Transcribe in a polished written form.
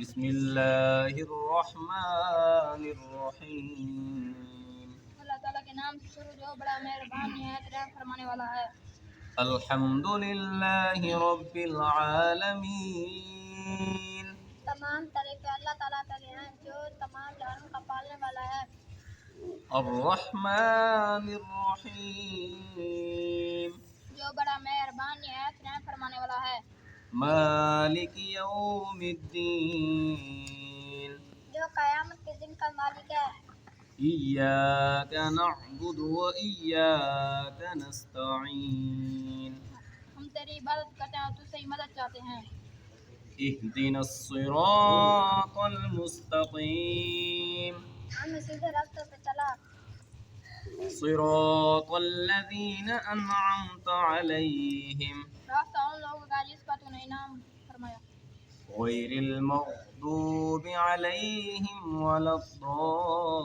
بسم الله الرحمن الرحيم اللہ تعالیٰ کے نام سے شروع جو بڑا مہربان نہایت رحم فرمانے والا ہے۔ الحمد لله رب العالمين تمام تعریف اللہ تعالیٰ کے لیے ہیں جو تمام جہانوں کا پالنے والا ہے۔ الرحمن الرحيم جو بڑا مہربان نہایت رحم فرمانے والا ہے۔ مالك يوم الدين جو قیامت کے دن کا مالک ہے۔ إياك نعبد وإياك نستعين ہم تیری عبادت کرتے ہیں اور تجھ سے ہی مدد چاہتے ہیں۔ اهدنا الصراط المستقيم ہمیں سیدھے راستوں پہ چلا۔ صراط الذين أنعمت عليهم راستہ ان لوگوں کا جس کا تو نے انعام فرمایا۔ غير المغضوب عليهم ولا الضالين